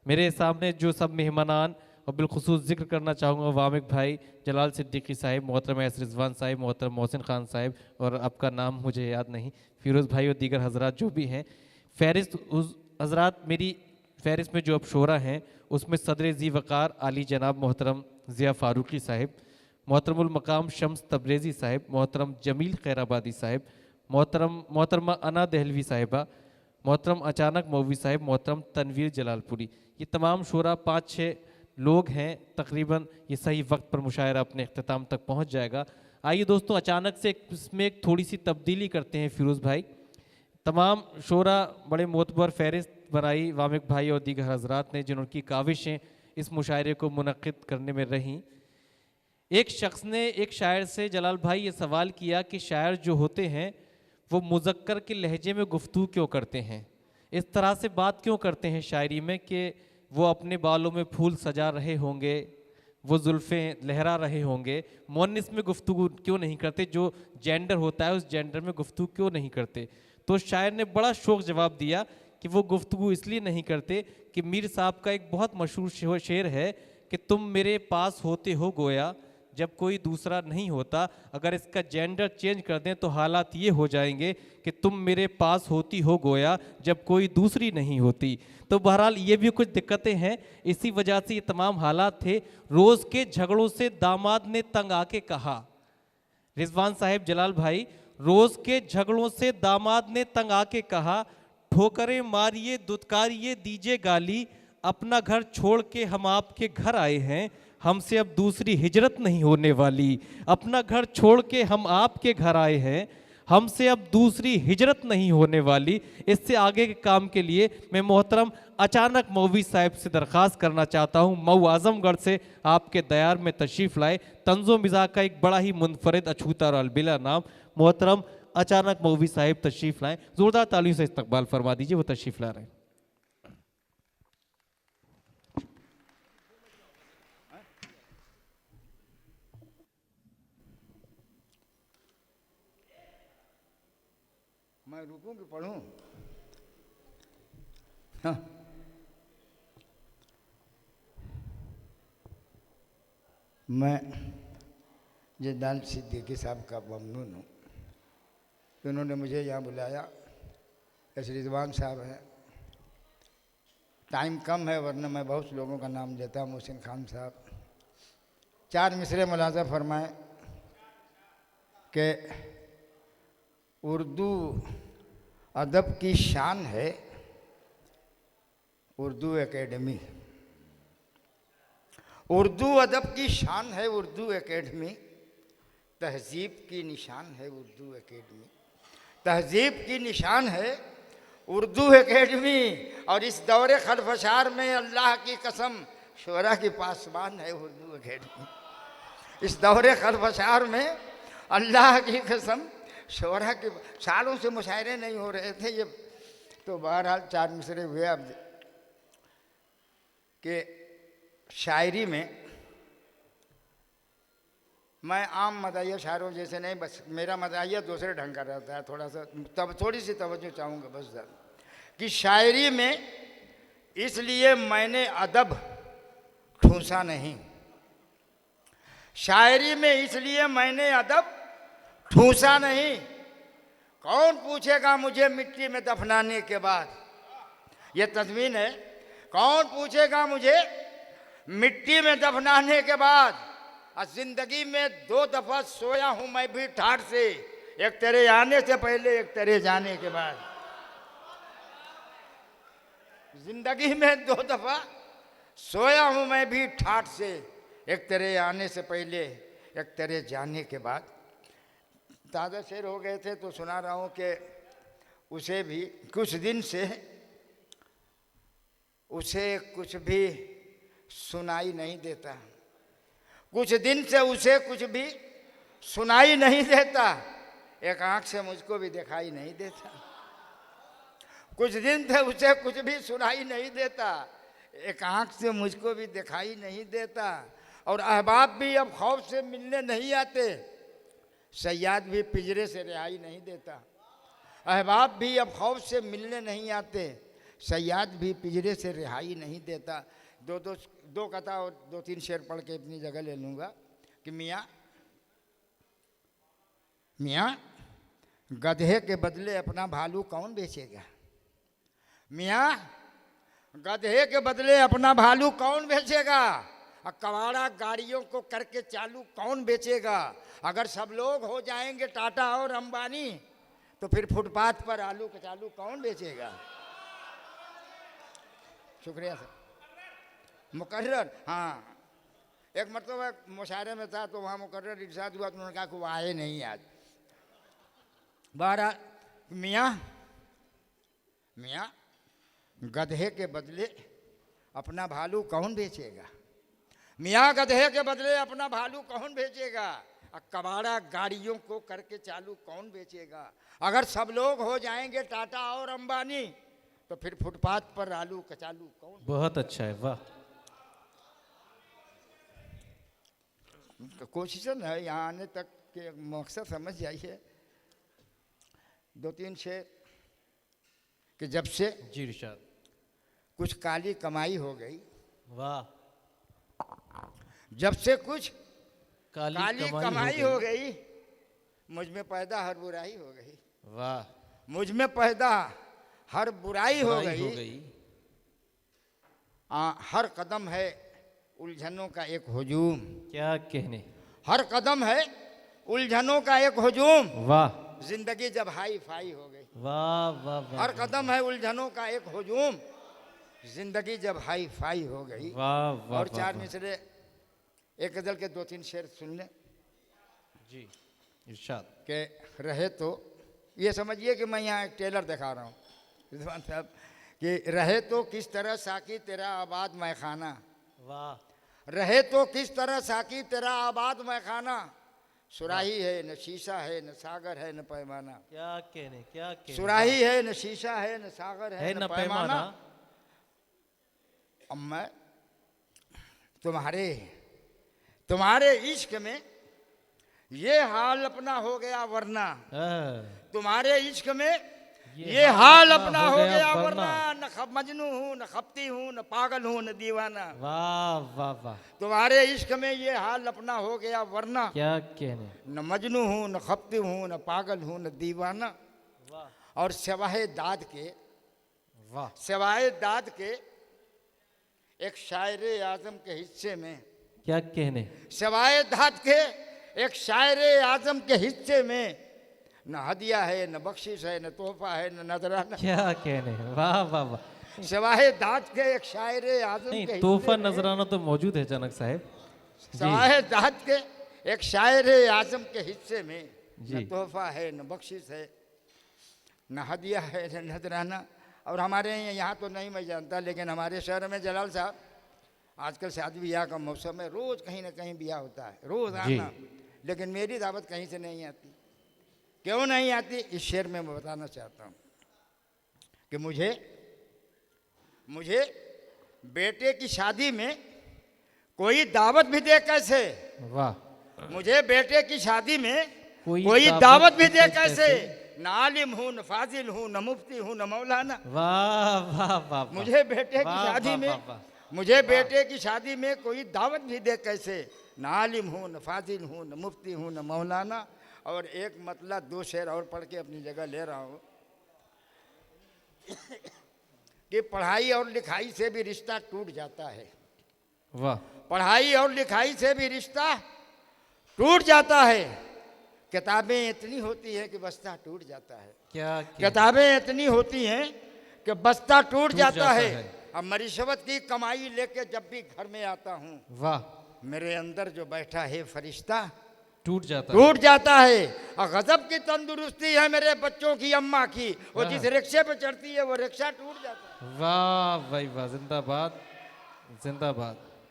मेरे सामने जो सब मेहमानान और बिलखुसूस जिक्र करना चाहूँगा वामिक भाई, जलाल सिद्दीकी साहिब, मोहतरम एस रिजवान साहिब, मोहतरम मोहसिन खान साहिब, और आपका नाम मुझे याद नहीं, फिरोज़ भाई और दीगर हजरात जो भी हैं। फ़हरिस्त उस हजरात, मेरी फ़हरिस्त में जो अब शोरा हैं उसमें सदर ज़ी वक़ार आली जनाब मोहतरम ज़िया फ़ारूक़ी साहिब, मोहतरमुल मकाम शम्स तब्रेज़ी साहिब, मोहतरम जमील खैराबादी साहिब, मोहतरमा अना दहलवी साहिबा, मोहतरम अचानक मौवी साहिब, मोहतरम तनवीर जलालपुरी। ये तमाम शोरा 5-6 लोग हैं तकरीबन। ये सही वक्त पर मुशायरा अपने अख्ताम तक पहुंच जाएगा। आइए दोस्तों, अचानक से इसमें एक थोड़ी सी तब्दीली करते हैं फिरोज़ भाई। तमाम शोरा बड़े मोतबर फ़हरिस्त बनाई वामिक भाई और दीगर हजरात ने, जिनकी काविशें इस मुशायरे को मुनक़्क़िद करने में रहीं। एक शख्स ने एक शायर से, जलाल भाई, ये सवाल किया कि शायर जो होते हैं वो मुज़क्कर के लहजे में गुफ्तगू क्यों करते हैं, इस तरह से बात क्यों करते हैं शायरी में कि वो अपने बालों में फूल सजा रहे होंगे, वो जुल्फ़ें लहरा रहे होंगे, मुअन्निस में गुफ्तगू क्यों नहीं करते, जो जेंडर होता है उस जेंडर में गुफ्तगू क्यों नहीं करते। तो शायर ने बड़ा शौक़ जवाब दिया कि वो गुफ्तगू इसलिए नहीं करते कि मीर साहब का एक बहुत मशहूर शेर है कि तुम मेरे पास होते हो गोया जब कोई दूसरा नहीं होता। अगर इसका जेंडर चेंज कर दें तो हालात ये हो जाएंगे कि तुम मेरे पास होती हो गोया जब कोई दूसरी नहीं होती। तो बहरहाल ये भी कुछ दिक्कतें हैं, इसी वजह से ये तमाम हालात थे। रोज़ के झगड़ों से दामाद ने तंग आके कहा, रिजवान साहिब, जलाल भाई, रोज़ के झगड़ों से दामाद ने तंग आके कहा, ठोकरें मारिए दुत्कारिए दीजिए गाली, अपना घर छोड़ के हम आपके घर आए हैं, हमसे अब दूसरी हिजरत नहीं होने वाली। अपना घर छोड़ के हम आपके घर आए हैं, हमसे अब दूसरी हिजरत नहीं होने वाली। इससे आगे के काम के लिए मैं मोहतरम अचानक मौवी साहब से दरख्वास्त करना चाहता हूँ, मऊ आजमगढ़ से आपके दयार में तशरीफ़ लाए। तंज़ो मिज़ाह का एक बड़ा ही मुनफरद, अछूता और अलबिला नाम, मोहतरम अचानक मौवी साहिब तशरीफ़ लाएँ। ज़ोरदार तालियों से इस्तकबाल फरमा दीजिए, वो तशरीफ़ ला रहे हैं। मैं रुकूं कि पढ़ूं? हाँ। मैं जलाल सिद्दीकी साहब का ममनून हूँ कि उन्होंने मुझे यहाँ बुलाया। एस रिजवान साहब हैं, टाइम कम है वरना मैं बहुत लोगों का नाम लेता। मोहसिन खान साहब, 4 मिसरे मुलाजा फरमाए कि उर्दू अदब की शान है उर्दू एकेडमी। उर्दू अदब की शान है उर्दू एकेडमी, तहजीब की निशान है उर्दू एकेडमी। तहजीब की निशान है उर्दू एकेडमी, और इस दौरे खलफशार में अल्लाह की कसम शोरा की पासबान है उर्दू एकेडमी। इस दौरे खलफशार में अल्लाह की कसम शोरा के सालों से मुशायरे नहीं हो रहे थे ये, तो बहरहाल 4 मिसरे हुए। अब कि शायरी में मैं आम मदाहिया शायरों जैसे नहीं, बस मेरा मदाहिया दूसरे ढंग का रहता है। थोड़ा सा तब थोड़ी सी तवज्जो चाहूँगा बस कि शायरी में इसलिए मैंने अदब ठूंसा नहीं, शायरी में इसलिए मैंने अदब ठूंसा नहीं। कौन पूछेगा मुझे मिट्टी में दफनाने के बाद, ये तज़मीन है। कौन पूछेगा मुझे मिट्टी में दफनाने के बाद, और जिंदगी में 2 दफ़ा सोया हूं मैं भी ठाठ से, एक तेरे आने से पहले एक तेरे जाने के बाद। जिंदगी में 2 दफ़ा सोया हूं मैं भी ठाठ से, एक तेरे आने से पहले एक तेरे जाने के बाद। ताज़ा शेर हो गए थे तो सुना रहा हूँ कि उसे भी कुछ दिन से उसे कुछ भी सुनाई नहीं देता, कुछ दिन से उसे कुछ भी सुनाई नहीं देता, एक आँख से मुझको भी दिखाई नहीं देता। कुछ दिन से उसे कुछ भी सुनाई नहीं देता, एक आँख से मुझको भी दिखाई नहीं देता। और अहबाब भी अब खौफ से मिलने नहीं आते, सयाद भी पिंजरे से रिहाई नहीं देता। अहबाब भी अब खौफ से मिलने नहीं आते, सयाद भी पिंजरे से रिहाई नहीं देता। दो कथा और 2-3 शेर पढ़ के अपनी जगह ले लूँगा कि मियाँ गधे के बदले अपना भालू कौन बेचेगा। मियाँ गधे के बदले अपना भालू कौन बेचेगा। और कबाड़ा गाड़ियों को करके चालू कौन बेचेगा। अगर सब लोग हो जाएंगे टाटा और अंबानी तो फिर फुटपाथ पर आलू कचालू कौन बेचेगा। शुक्रिया सर। मुकर्रर, हाँ, एक मरतबा मुशायरे में था तो वहाँ मुकर्रर इरशाद हुआ तो उन्होंने कहा कि वो आए नहीं आज। बहरहाल मियाँ गधे के बदले अपना भालू कौन बेचेगा। मियाँ गधे के बदले अपना भालू कौन बेचेगा। और कबाड़ा गाड़ियों को करके चालू कौन बेचेगा। अगर सब लोग हो जाएंगे टाटा और अंबानी तो फिर फुटपाथ पर आलू कचालू कौन। बहुत अच्छा है, वाह। तो कोशिश है यहाँ आने तक के मकसद समझ जाइए। 2-3 शेर कि जब से जी इरशाद। कुछ काली कमाई हो गई, वाह। जब से कुछ काली कमाई हो गई, मुझ में पैदा हर बुराई हो गई। वाह। मुझ में पैदा हर बुराई हो गई। हर कदम है उलझनों का एक हुजूम। क्या कहने। हर कदम है उलझनों का एक हुजूम। वाह। जिंदगी जब हाई फाई हो गई। वाह वाह वाह। हर कदम है उलझनों का एक हुजूम। जिंदगी जब हाई फाई हो गई। वाह वाह। और 4 मिसरे एक गजल के 2-3 शेर सुन ले जी इरशाद। के रहे तो ये समझिए कि मैं यहाँ एक टेलर दिखा रहा हूँ रिजवान साहब कि रहे तो किस तरह साकी तेरा आबाद मैखाना। वाह। रहे तो किस तरह साकी तेरा आबाद मैखाना। सुराही है न शीशा है न सागर है न पैमाना। क्या कहने, क्या कहने। सुराही है न शीशा है न सागर है न पैमाना। अब मैं तुम्हारे इश्क में ये हाल अपना हो गया वरना। तुम्हारे इश्क में ये हाल अपना हो गया वरना। न मजनू हूँ न खपती हूँ न पागल हूँ न दीवाना। वाह वाह वाह। तुम्हारे इश्क में ये हाल अपना हो गया वरना। क्या कहने। न मजनू हूँ न खपती हूँ न पागल हूँ न दीवाना। वाह। और सिवाय दाद के, वाह, सिवाय दाद के एक शायर आजम के हिस्से में। क्या कहने। सिवाय दाद के एक शायर आजम के हिस्से में न हदिया है न बख्शिश है न तोहफा है न नजराना। क्या कहने। वाह वाह वाह। सिवाय दाद के एक शायर आजम नहीं, के तोहफा हिस्से में, नजराना तो मौजूद है जनक साहब। सिवाय दाद के एक शायर आजम के हिस्से में जी। न तोहफा है न बख्शिश है न हदिया है न नजराना। और हमारे यहाँ तो नहीं मैं जानता, लेकिन हमारे शहर में जलाल साहब आजकल शादी ब्याह का मौसम है, रोज़ कहीं ना कहीं ब्याह होता है, रोज़ आना। लेकिन मेरी दावत कहीं से नहीं आती। क्यों नहीं आती, इस शेर में मैं बताना चाहता हूँ कि मुझे बेटे की शादी में कोई दावत भी दे कैसे। वाह। मुझे बेटे की शादी में कोई दावत भी दे कैसे। न आलिम हूँ न फाजिल हूँ न मुफ्ती हूँ न मौलाना। वाह वाह वाह। मुझे बेटे की शादी में, मुझे बेटे की शादी में कोई दावत भी दे कैसे। न आलिम हूँ न फाजिल हूँ न मुफ्ती हूँ न मौलाना। और एक मतलब 2 शेर और पढ़ के अपनी जगह ले रहा हूँ कि पढ़ाई और लिखाई से भी रिश्ता टूट जाता है। वाह। पढ़ाई और लिखाई से भी रिश्ता टूट जाता है। किताबें इतनी होती हैं कि बस्ता टूट जाता है। क्या किताबें इतनी होती हैं कि बस्ता टूट जाता है। अब मैं रिश्वत की कमाई लेके जब भी घर में आता हूँ, वाह, मेरे अंदर जो बैठा है फरिश्ता टूट जाता है। और गजब की तंदुरुस्ती है मेरे बच्चों की अम्मा की, वो जिस रिक्शे पे चढ़ती है वो रिक्शा टूट जाता है। वाह भाई वाह, जिंदाबाद जिंदाबाद।